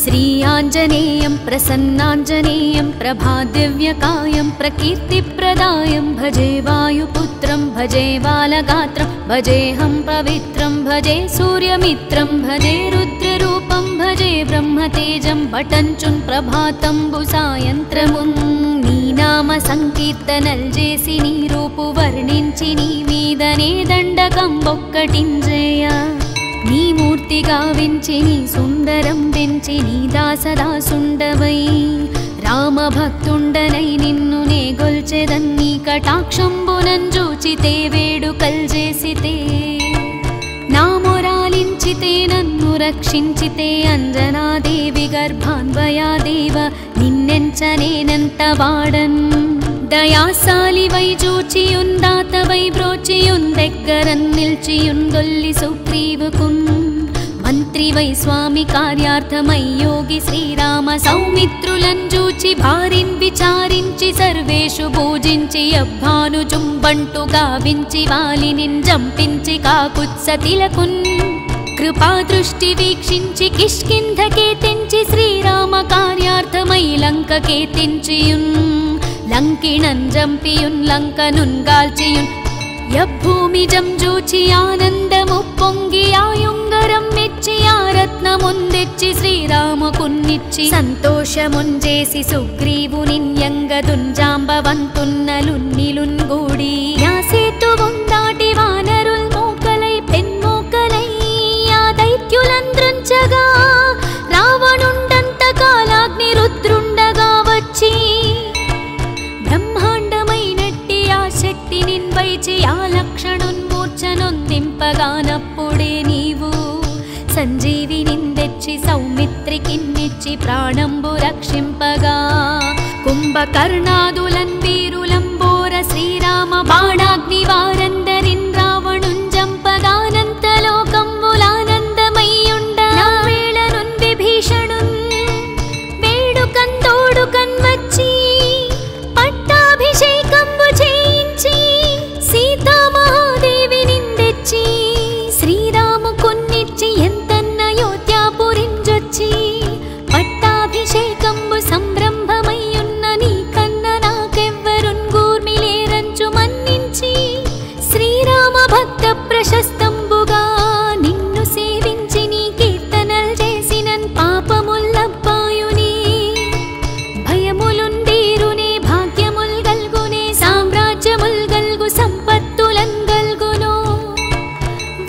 श्री आञ्जनेयं प्रसन्नाञ्जनेयं प्रभादिव्यकायं प्रकीर्तिप्रदायं भजे वायुपुत्रं भजे बालगात्रं भजेऽहं पवित्रं भजे सूर्यमित्रं भजे रुद्ररूपं भजे ब्रह्मतेजं पठञ्चुन् प्रभातंबु सायंत्रमुन् नी नाम संकीर्तनल చేసి నీ రూపు వర్ణించి నీ మీదనే దండకం ఒక్కటింజేయ నీ మూర్తి గావించి నీ సుందరం పెంచి నీ దాసదాసుండవై రామ భక్తుండనై నిన్ను నే గొల్చెదన్ నీ కటాక్షంబునంజూచితే వేడుకల్ చేసితే నా మొరాలించితే నన్ను రక్షించితే అంజనాదేవి గర్భాన్వయాదేవ నిన్నెంచనేనంత వాడన్ దయాశాలివై జూచియుందాతవై బ్రోచియుందెగ్గరన్ నిల్చియుందొల్లి సుగ్రీవుకున్ మంత్రివై స్వామి కార్యార్థమై యోగి శ్రీరామ సౌమిత్రులన్ జూచి భారిన్ విచారించి సర్వేషు పూజించి అభ్భానుజుంబంటు గావించి వాలినిన్ జంపించి కాకుత్సతిలకున్ కృపా దృష్టి వీక్షించి కిష్కింధకే తెంచి శ్రీరామ కార్యార్థమై లంకకే తెంచియున్ లంకిణన్ జంపియున్ లంకనున్ గాల్చియున్ యభూమి జంజూచి ఆనందము పొంగి ఆయుంగరం మెచ్చి ఆ రత్నముందెచ్చి శ్రీరాముకున్నిచ్చి సంతోషముంజేసి సుగ్రీవునిన్ యంగదుంజాంబవంతున్నలున్నిలున్ గూడి ఆ సేతువున్ దాటి వానరుల్ మోకలై పెన్మోకలై ఆ దైత్యులన్ ద్రుంచగా రావణుండంత కాలాగ్ని రుద్రుండగా వచ్చి బ్రహ్మాండమైనట్టి ఆ శక్తినిన్ వైచి ఆ లక్షణున్మూర్ఛనొందింపగానప్పుడే నీవు సంజీవినిందెచ్చి సౌమిత్రికిన్నిచ్చి ప్రాణంబు రక్షింపగా కుంభకర్ణాదులన్ వీరులంబోర శ్రీరామ బాణాగ్ని వారందరిన్ రావణుంజంపగానంతలోకంబులానందమయ్యుండ వేళనున్ విభీషణున్ వేడుకన్ తోడుకన్ వచ్చి పట్టాభిషేకంబు చేయించి సీతామహాదేవినిందెచ్చి శ్రీరాముకున్నిచ్చి ఎంతన్న అయోధ్యాపురింజొచ్చి పట్టాభిషేకంబు సంరంభమయ్యున్న నీ కన్న నాకెవ్వరున్ గూర్మిలేరంచు మన్నించి శ్రీరామ భక్త ప్రశస్తంబుగా నిన్ను సేవించి నీ కీర్తనల్ చేసినన్ పాపముల్లబ్బాయుని భయములున్ తీరునే భాగ్యముల్ గల్గునే సామ్రాజ్యముల్ గల్గు సంపత్తులన్ గల్గునో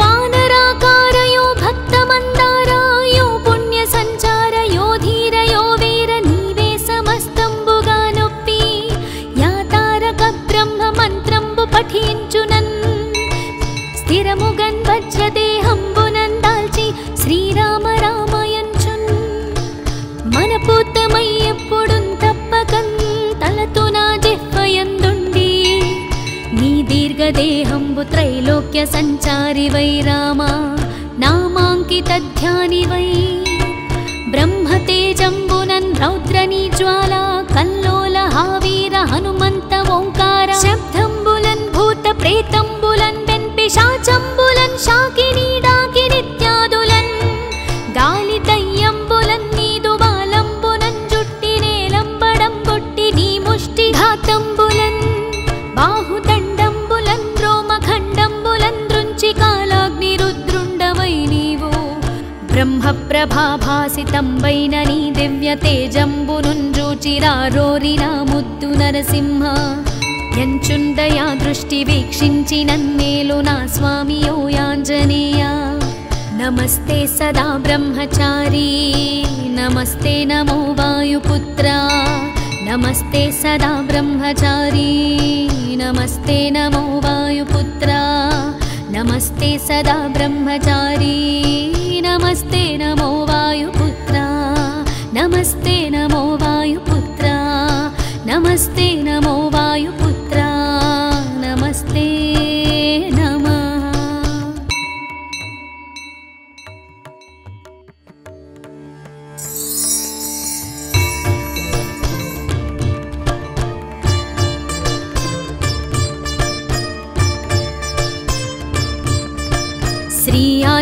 వానరాకారయో భక్తమందారాయో పుణ్య సంచారయో ధీరయో వీర నీవే సమస్తంబుగా నొప్పి యా తారక బ్రహ్మ మంత్రంబు పఠించునన్ స్థిరముగన్ వజ్రదేహంబునన్ దాల్చి శ్రీరామ రామయంచున్ మనపూతమై ఎప్పుడున్ తప్పకన్ తలతు నా జిహ్వయందుండి నీ దీర్ఘదేహంబు త్రైలోక్య సంచారివై రామ నామాంకిత ధ్యానివై బ్రహ్మతేజంబునన్ రౌద్రనీ జ్వాలా కల్లోల హావీర హనుమంత ఓంకార శబ్దంబులన్ భూత ప్రేతంబులన్ పిశాచంబులన్ శాకినీ డాకినిత్యాదులన్ గాలి దయ్యంబులన్ నీదు బాలంబునన్ జుట్టి నేలంబడం కొట్టి నీ ముష్టి ఘాతంబులన్ బాహుదండంబులన్ రోమఖండంబులన్ దృంచి కాలాగ్ని రుద్రుండవై నీవు బ్రహ్మ ప్రభాభాసితంబైన నీ దివ్య తేజంబునుంజూచిరారోరిన ముద్దు నరసింహ ఎంచుందయా దృష్టి వీక్షించి నన్నేలు నా స్వామియో యాంజనేయ నమస్తే సదా బ్రహ్మచారీ నమస్తే నమో వాయుపుత్ర నమస్తే సదా బ్రహ్మచారీ నమస్తే నమో వాయుపుత్ర నమస్తే సదా బ్రహ్మచారీ నమస్తే నమో వాయుపుత్ర నమస్తే నమో వాయుపుత్ర నమస్తే నమో వాయుపుత్ర నమస్తే నమః.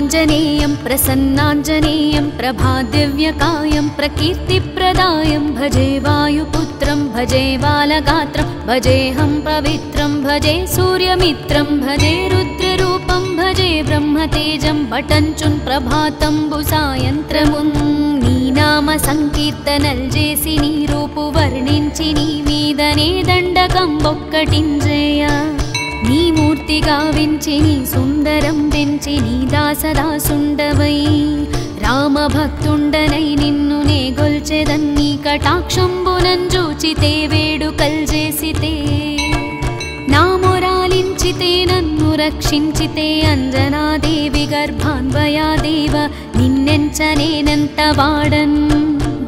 प्रद्युम्नाञ्जनेयं प्रसन्नाञ्जनेयं प्रभादिव्यकायं प्रकीर्तिप्रदायं भजे वायुपुत्रं भजे बालगात्रं भजेऽहं पवित्रं भजे सूर्यमित्रं भजे रुद्ररूपं भजे ब्रह्मतेजं पठञ्चुन् प्रभातंबु सायंत्रमुन् नी नाम संकीर्तनल చేసి నీ రూపు వర్ణించి నీ మీదనే దండకం ఒక్కటింజేయ నీ మూర్తి గావించి నీ సుందరం పెంచి నీ దాసదాసుండవై రామ భక్తుండనై నిన్ను నే గొల్చెదన్ నీ కటాక్షంబునంజూచితే వేడుకల్ చేసితే నా మొరాలించితే నన్ను రక్షించితే అంజనాదేవి గర్భాన్వయాదేవ నిన్నెంచనేనంత వాడన్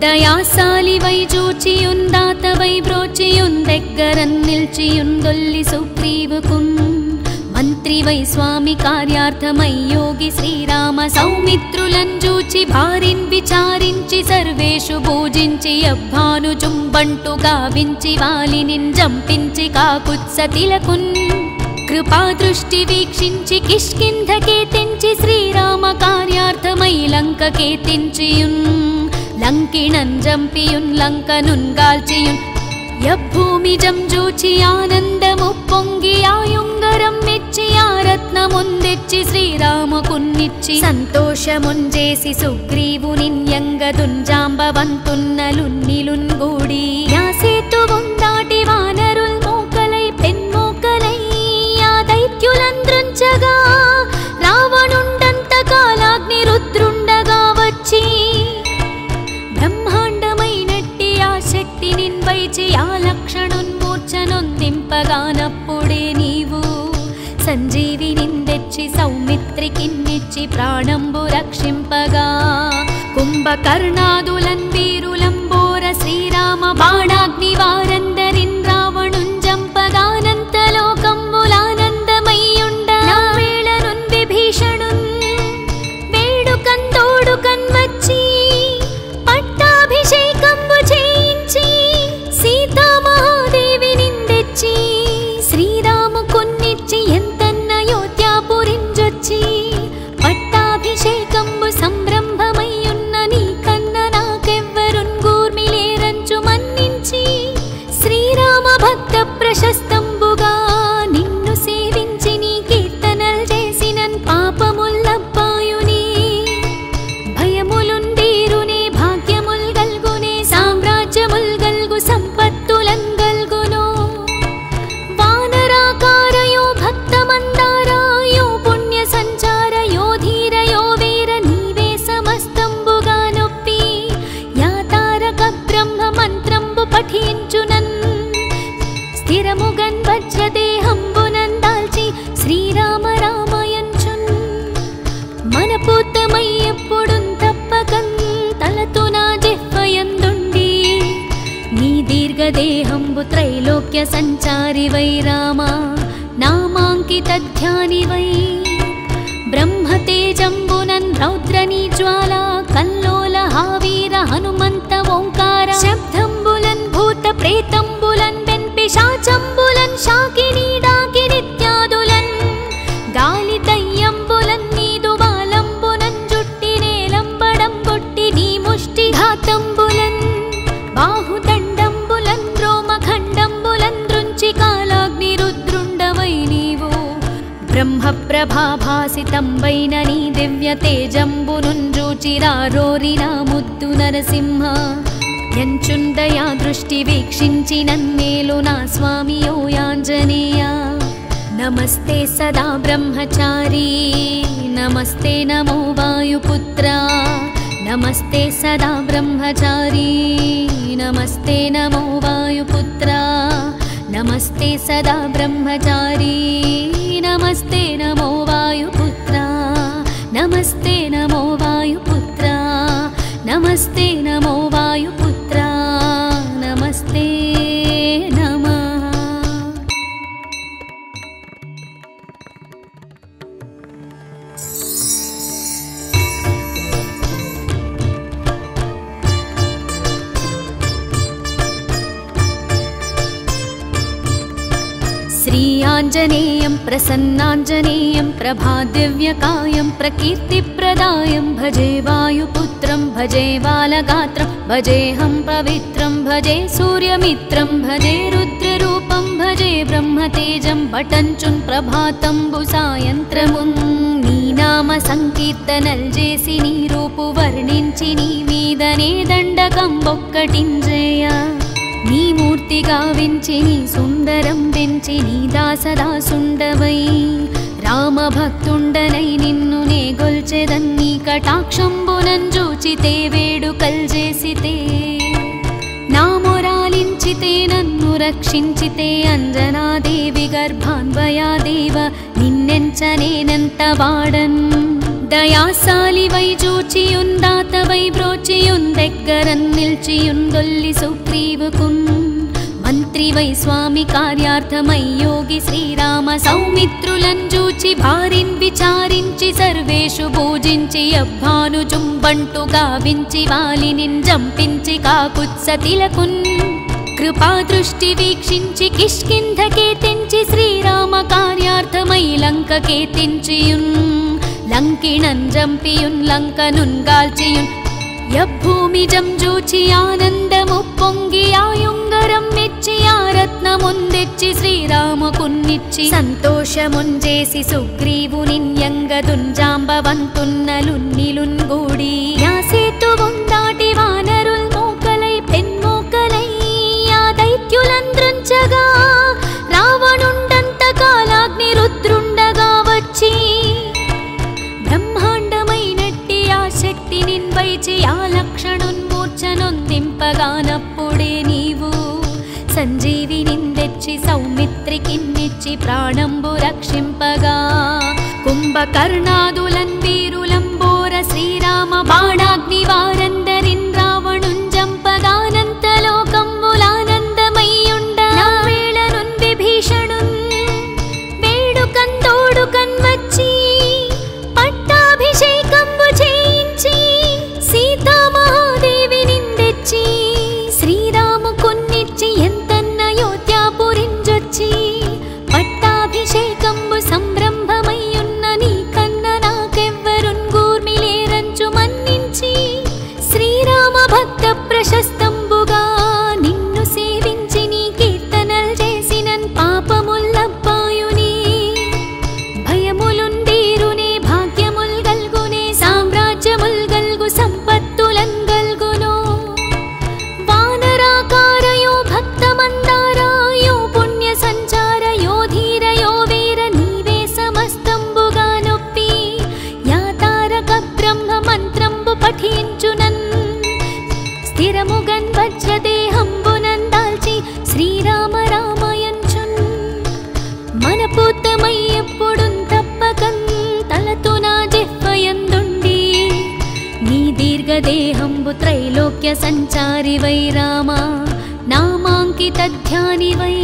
దయాశాలివై చూచియుందాతవై బ్రోచియుందెగ్గరన్ నిల్చియుందొల్లి సుగ్రీవుకున్ మంత్రివై స్వామి కార్యార్థమై యోగి శ్రీరామ సౌమిత్రులను చూచి భారిన్ విచారించి సర్వేషు పూజించి అభ్భానుజుంబంటు గావించి వాలినిన్ జంపించి కాకుత్సతిలకున్ కృపా దృష్టి వీక్షించి కిష్కింధకే తెంచి శ్రీరామ కార్యార్థమై లంకకే తెంచియున్ లంకిణన్ జంపియున్ లంకనున్ గాల్చియున్ యభూమిజం జూచి ఆనందము పొంగి ఆయుంగరం మెచ్చి ఆ రత్నముందెచ్చి శ్రీరామకున్నిచ్చి సంతోషముంజేసి సుగ్రీవునిన్ యంగదుంజాంబవంతున్నలున్నిలున్ గూడి యా సేతువున్ దాటి వానరుల్ మోకలై పెన్మోకలై ఆ దైత్యులంద్రుంచగా రావణుండంత కాలాగ్ని రుద్రుండగా వచ్చి బ్రహ్మాండమైనట్టి ఆ శక్తిని వైచి ఆ లక్షణున్మూర్ఛనొందింపగానప్పుడే నీవు సంజీవినిందెచ్చి సౌమిత్రికిన్నిచ్చి ప్రాణంబు రక్షింపగా కుంభకర్ణాదులన్ వీరులంబోర శ్రీరామ బాణాగ్ని వారందరిన్ రావణుంజంపగానంతలోకంబులానందమయ్యుండ వేళనున్ విభీషణున్ వేడుకన్ తోడుకన్ వచ్చి పట్టాభిషేకంబు చేయించి సీతామహాదేవినిందెచ్చి శ్రీరాముకున్నిచ్చి ఎంతన్న అయోధ్యాపురింజొచ్చి పట్టాభిషేకంబు సంరంభమయ్యున్న నీ కన్న నాకెవ్వరున్ గూర్మిలేరంచు మన్నించి శ్రీరామ భక్త ప్రశస్తంబుగా నిన్ను సేవించి నీ కీర్తనల్ చేసినన్ పాపముల్లబ్బాయుని భయములుందీరునే భాగ్యముల్ గల్గునే సామ్రాజ్యముల్ గల్గు సంపత్తులన్ గల్గునో వానరాకారయో భక్తమందారాయో పుణ్య సంచారయో ధీరయో వీర నీవే సమస్తంబుగా నొప్పి యా తారక బ్రహ్మ మంత్రంబు పఠించునన్ స్థిరముగన్ వజ్రదేహంబునన్ దాల్చి శ్రీరామ రామయంచున్ మనపూతమై ఎప్పుడున్ తప్పకన్ తలతున జిహ్వయందుండి నీ దీర్ఘదేహంబు త్రైలోక్య సంచారివై రామ నామాంకితధ్యానివై బ్రహ్మతేజంబునన్ రౌద్రనీ జ్వాలా కల్లోల హావీర హనుమంత ఓంకార శబ్దంబులన్ భూత ప్రేతంబులన్ పిశాచంబులన్ శాకినీ డాకినిత్యాదులన్ గాలి దయ్యంబులన్ నీదు బాలంబునన్ జుట్టి నేలంబడం కొట్టి నీ ముష్టి ఘాతంబులన్ బాహుదండంబులన్ రోమఖండంబులన్ దృంచి కాలాగ్ని రుద్రుండవై నీవు బ్రహ్మ ప్రభాభాసితంబైన నీ దివ్య తేజంబునుంజూచిరారోరిన ముద్దు నరసింహ ఎంచుందయా దృష్టి వీక్షించి నన్నేలు నా స్వామియో యాంజనేయ నమస్తే సదా బ్రహ్మచారీ నమస్తే నమో వాయుపుత్ర నమస్తే సదా బ్రహ్మచారీ నమస్తే నమో వాయుపుత్ర నమస్తే సదా బ్రహ్మచారీ నమస్తే నమో వాయుపుత్ర నమస్తే నమో వాయుపుత్ర నమస్తే నమో వాయుపుత్ర నమస్తే నమః. శ్రీ भीमाञ्जनेयं प्रसन्नाञ्जनेयं प्रभादिव्यकायं प्रकीर्तिप्रदायं भजे वायुपुत्रं भजे बालगात्रं भजेऽहं पवित्रं भजे सूर्यमित्रं भजे रुद्ररूपं भजे ब्रह्मतेजं पठञ्चुन् प्रभातंबु सायंत्रमुन् నీ నామ సంకీర్తనల్ చేసి నీ రూపు వర్ణించి నీ మీదనే దండకం ఒక్కటింజేయ నీ మూర్తి గావించి నీ సుందరం పెంచి నీ దాసదాసుండవై రామభక్తుండనై నిన్ను నే గొల్చెదన్ నీ కటాక్షంబునంజూచితే వేడుకల్ చేసితే నా మొరాలించితే నన్ను రక్షించితే అంజనాదేవి గర్భాన్వయాదేవ నిన్నెంచనేనంత వాడన్ దయాశాలివై జూచియుందాతవై బ్రోచియుందెగ్గరన్ నిల్చియుందొల్లి సుగ్రీవుకున్ మంత్రివై స్వామి కార్యార్థమై యోగి శ్రీరామ సౌమిత్రులన్ జూచి భారిన్ విచారించి సర్వేషు పూజించి అభ్భానుజుంబంటు గావించి వాలినిన్ జంపించి కాకుత్సతిలకున్ కృపాదృష్టి వీక్షించి కిష్కింధకే తెంచి శ్రీరామ కార్యార్థమై లంకకే తెంచియున్ లంకిణన్ జంపియున్ లంకనున్ గాల్చియున్ యభూమిజం జూచి ఆనందము పొంగి ఆయుంగరం మెచ్చి ఆ రత్నముందెచ్చి శ్రీరామకున్నిచ్చి సంతోషముంజేసి సుగ్రీవునిన్యంగదుంజాంబవంతున్నలున్నిలున్గూడి యాసేతువున్ దాటి వానరుల్ మోకలై పెన్మోకలై ఆ దైత్యులంద్రుంచగా రావణుండంత కాలాగ్ని రుద్రుండగా వచ్చి బ్రహ్మాండమైనట్టి ఆ శక్తి నిన్వైచి ఆ లక్షణున్మూర్ఛనొందింపగానప్పుడే నీవు సంజీవినిందెచ్చి సౌమిత్రికిన్నిచ్చి ప్రాణంబు రక్షింపగా కుంభకర్ణాదులన్ వీరులంబోర శ్రీరామ బాణాగ్ని వారందరిన్ రావణుంజంపగానంతలోకంబులానందమయ్యుండ వేళనున్ విభీషణున్ వేడుకందోడుకన్ వచ్చి పట్టాభిషేకంబు చేయించి సీతామహాదేవినిందెచ్చి శ్రీరాముకున్నిచ్చి ఎంతన్న అయోధ్యాపురింజొచ్చి పట్టాభిషేకంబు సంరంభమయ్యున్న నీ కన్న నాకెవ్వరున్ గూర్మిలేరంచు మన్నించి శ్రీరామ భక్త ప్రశస్తంబుగా నిన్ను సేవించి నీ కీర్తనల్ చేసినన్ పాపముల్లబ్బాయుని భయములుందీరునే భాగ్యముల్ గల్గునే సామ్రాజ్యముల్ గల్గు సంపత్తులన్ గల్గునో వానరాకారయో భక్తమందారాయో పుణ్య సంచారయో ధీరయో వీర నీవే సమస్తంబుగా నొప్పి యాతారక బ్రహ్మ మంత్రంబు పఠించునన్ స్థిరముగన్ వజ్రదేహంబునన్ దాల్చి శ్రీరామ రామయంచున్ మనపూతమై ఎప్పుడున్ తప్పకన్ తలతున జిహ్వయందుండి నీ దీర్ఘదేహంబు త్రైలోక్య సంచారివై రామ నామాంకితధ్యానివై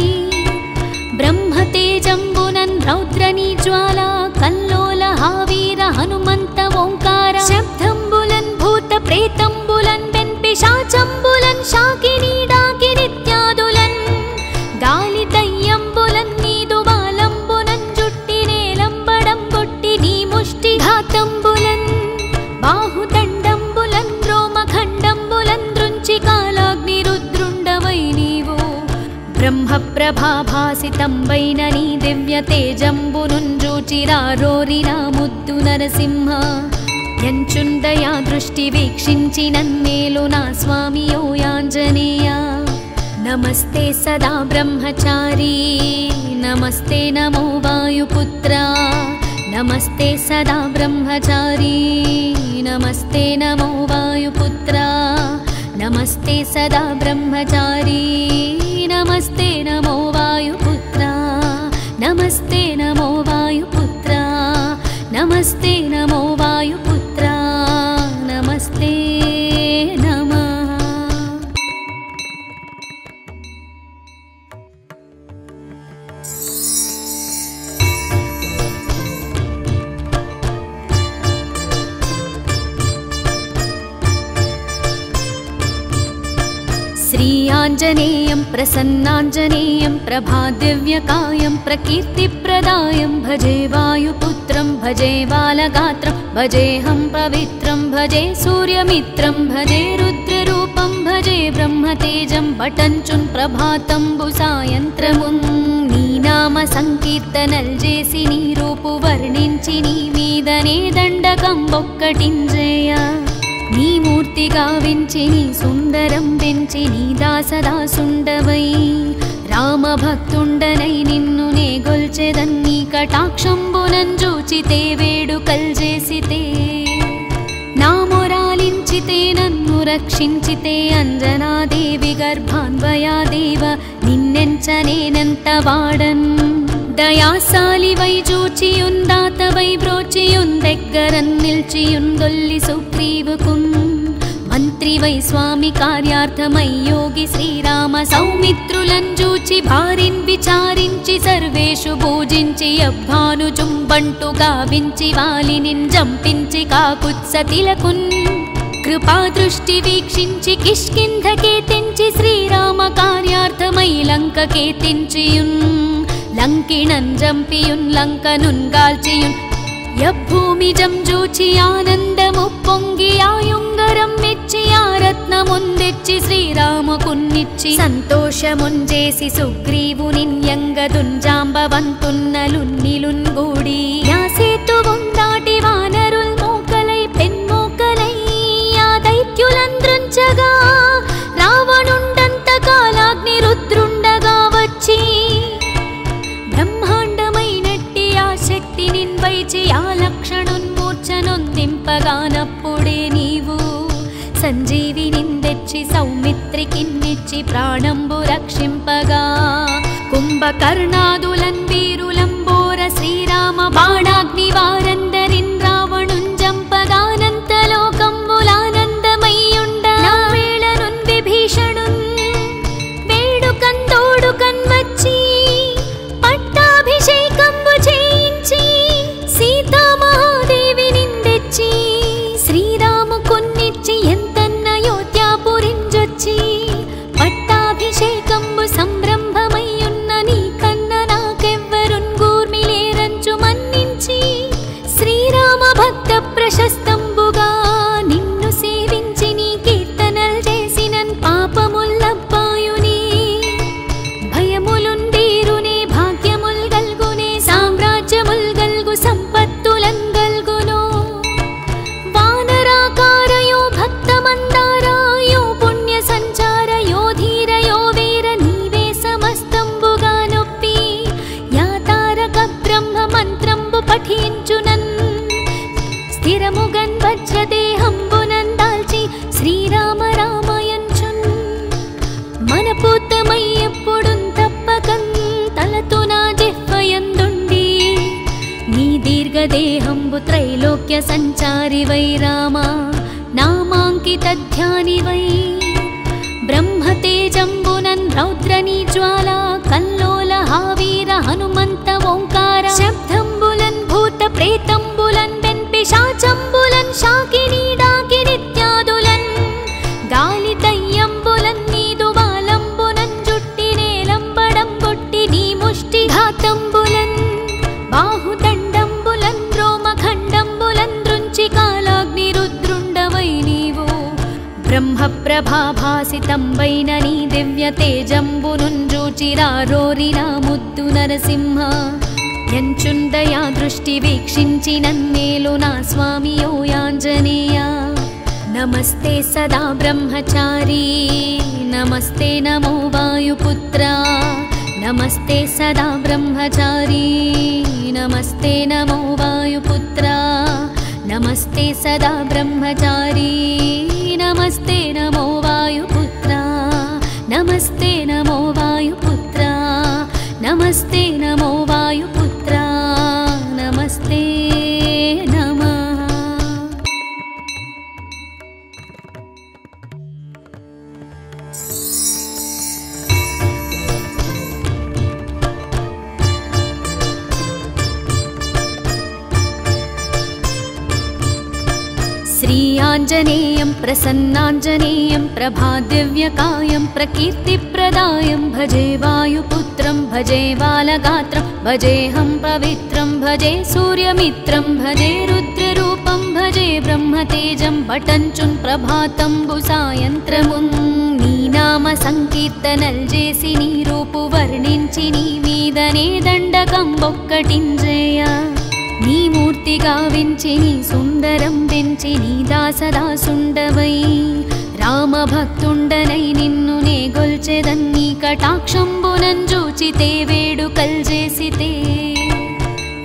బ్రహ్మతేజంబునన్ రౌద్రనీ జ్వాలా కల్లోల హావీర హనుమంత ఓంకార శబ్దంబులన్ భూత ప్రేతంబులన్ పిశాచంబులన్ శాకినీ డాకినిత్యాదులన్ గాలి దయ్యంబులన్ నీదు బాలంబునన్ జుట్టి నేలంబడం కొట్టి నీ ముష్టి ఘాతంబులన్ బాహుదండంబులన్ రోమఖండంబులన్ దృంచి కాలాగ్ని రుద్రుండవై నీవు బ్రహ్మ ప్రభాభాసితంబైన నీ దివ్య తేజంబునుంజూచిరారోరిన ముద్దు నరసింహ ఎంచుందయా దృష్టి వీక్షించి నన్నేలు నా స్వామియో యాంజనేయ నమస్తే సదా బ్రహ్మచారీ నమస్తే నమో వాయుపుత్ర నమస్తే సదా బ్రహ్మచారీ నమస్తే నమో వాయుపుత్ర నమస్తే సదా బ్రహ్మచారీ నమస్తే నమో వాయుపుత్ర నమస్తే నమో వాయుపుత్ర నమస్తే నమో వాయుపుత్ర నమస్తే నమః. श्री आञ्जनेयं प्रसन्नाञ्जनेयं प्रभादिव्यकायं प्रकीर्तिप्रदायं भजे वायुपुत्रं भजे बालगात्रं भजेऽहं पवित्रं भजे सूर्यमित्रं भजे रुद्ररूपं भजे ब्रह्मतेजं पठञ्चुन् प्रभातंबु सायंत्रमुन् नी नाम संकीर्तनल చేసి నీ రూపు వర్ణించి నీ మీదనే దండకం ఒక్కటింజేయ నీ మూర్తి గావించి నీ సుందరం పెంచి నీ దాసదాసుండవై రామ భక్తుండనై నిన్ను నే గొల్చెదన్ నీ కటాక్షంబునంజూచితే వేడుకల్ చేసితే నా మొరాలించితే నన్ను రక్షించితే అంజనాదేవి గర్భాన్వయాదేవ నిన్నెంచనేనంత వాడన్ దయాశాలివై జూచియుందాతవై బ్రోచియుందెగ్గరన్ నిల్చియుందొల్లి సుగ్రీవుకున్ మంత్రివై స్వామి కార్యార్థమై యోగి శ్రీరామ సౌమిత్రులన్ జూచి భారిన్ విచారించి సర్వేషు పూజించి అభ్భానుజుంబంటు గావించి వాలినిన్ జంపించి కాకుత్సతిలకున్ కృపా దృష్టి వీక్షించి కిష్కింధకే తెంచి శ్రీరామ కార్యార్థమై లంకకే తెంచియున్ లంకిణన్ జంపియున్ లంకనున్ గాల్చియున్ యభూమిజం జూచి ఆనందము పొంగి ఆయుంగరం మెచ్చి ఆ రత్నముందెచ్చి శ్రీరామకున్నిచ్చి సంతోషముంజేసి సుగ్రీవునిన్యంగదుంజాంబవంతున్నలున్నిలున్ గూడి యా సేతువున్ దాటి వానరుల్ మోకలై పెన్మోకలై ఆ దైత్యులంద్రుంచగా రావణుండంత కాలాగ్ని రుద్రుండగా వచ్చి బ్రహ్మాండమైనట్టి ఆ శక్తి నిన్వైచి ఆ లక్షణున్మూర్ఛనొందింపగానప్పుడే నీవు సంజీవినిందెచ్చి సౌమిత్రికిన్నిచ్చి ప్రాణంబు రక్షింపగా కుంభకర్ణాదులన్ వీరులంబోర శ్రీరామ బాణాగ్ని వారందరిన్ రావణుంజంపగానంతలోకంబులానందమయ్యుండ వేళనున్ విభీషణున్ వేడుకందోడుకన్ వచ్చి పట్టాభిషేకంబు చేయించి సీతామహాదేవినిందెచ్చి శ్రీరాముకున్నిచ్చి ఎంతన్న అయోధ్యాపురింజొచ్చి పట్టాభిషేకంబు సంరంభమయ్యున్న నీ కన్న నాకెవ్వరున్ గూర్మిలేరంచు మన్నించి శ్రీరామ భక్త ప్రశస్తంబుగా నిన్ను సేవించి నీ కీర్తనల్ చేసినన్ పాపముల్లబ్బాయుని భయములుందీరునే భాగ్యముల్ గల్గునే సామ్రాజ్యముల్ గల్గు సంపత్తులన్ గల్గునో వానరాకారయో భక్తమందారాయో పుణ్య సంచారయో ధీరయో వీర నీవే సమస్తంబుగా నొప్పి యా తారక బ్రహ్మ మంత్రంబు పఠించునన్ స్థిరముగన్ వజ్రదేహంబునన్ దాల్చి శ్రీరామ రామయంచున్ మనపూతమై ఎప్పుడున్ తప్పకన్ తలతున జిహ్వయందుండి నీ దీర్ఘదేహంబు త్రైలోక్య సంచారివై రామ నామాంకితధ్యానివై బ్రహ్మతేజంబునన్ రౌద్రనీ జ్వాలా కల్లోల హావీర హనుమంత ఓంకార శబ్దంబులన్ భూత ప్రేతంబులన్ పిశాచంబులన్ శాకినీ డాకినిత్యాదులన్ గాలి దయ్యంబులన్ నీదు వాలంబునన్ జుట్టి నేలంబడం కొట్టి నీ ముష్టి ఘాతంబులన్ బాహుదండంబులన్ రోమఖండంబులన్ దృంచి కాలాగ్ని రుద్రుండవై నీవు బ్రహ్మ ప్రభాభాసితంబైన నీ దివ్య తేజంబునుంజూచిరారోరిన ముద్దు నరసింహ ఎంచుందయా దృష్టి వీక్షించి నన్నేలు నా స్వామియో యాంజనేయ నమస్తే సదా బ్రహ్మచారీ నమస్తే నమో వాయుపుత్ర నమస్తే సదా బ్రహ్మచారీ నమస్తే నమో వాయుపుత్ర నమస్తే సదా బ్రహ్మచారీ నమస్తే నమో వాయుపుత్ర నమస్తే నమో వాయుపుత్ర నమస్తే నమో వాయుపుత్ర నమస్తే నమః. శ్రీ प्रसन्नाञ्जनेयं प्रसन्नाञ्जनेयं प्रभादिव्यकायं प्रकीर्तिप्रदायं भजे वायुपुत्रं भजे बालगात्रं भजेऽहं पवित्रं भजे सूर्यमित्रं भजे रुद्ररूपं भजे ब्रह्मतेजं पठञ्चुन् ప్రభాతంబుసాయంత్రమున్ నీ నామ సంకీర్తనల్ చేసి నీ రూపు వర్ణించి నీ మీదనే దండకం ఒక్కటింజేయ నీ మూర్తి గావించి నీ సుందరం పెంచి నీ దాసదాసుండవై రామభక్తుండనై నిన్ను నే గొల్చెదన్ నీ కటాక్షంబునంజూచితే వేడుకల్ చేసితే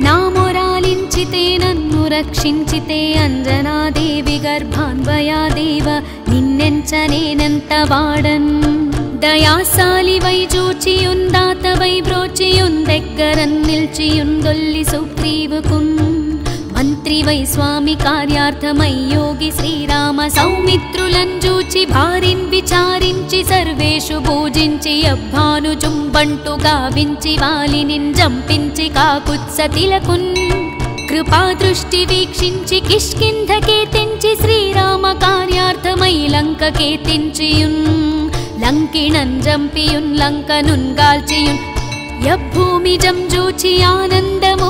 నా మొరాలించితే నన్ను రక్షించితే అంజనాదేవి గర్భాన్వయాదేవ నిన్నెంచనేనంత వాడన్ దయాశాలివై చూచియుందాతవై బ్రోచియుందెగ్గరన్ నిల్చియుందొల్లి సుగ్రీవుకున్ మంత్రివై స్వామి కార్యార్థమై యోగి శ్రీరామ సౌమిత్రులను చూచి భారిన్ విచారించి సర్వేషు పూజించి అబ్బాను చుంబంటు గావించి వాలినిన్ జంపించి కాకుత్సతిలకున్ కృపా దృష్టి వీక్షించి కిష్కింధకే తెంచి శ్రీరామ కార్యార్థమై లంకకే తెంచియున్ లంకిణన్ జంపియున్ లంకనున్ గాల్చియున్ యభూమి జంజూచి ఆనందము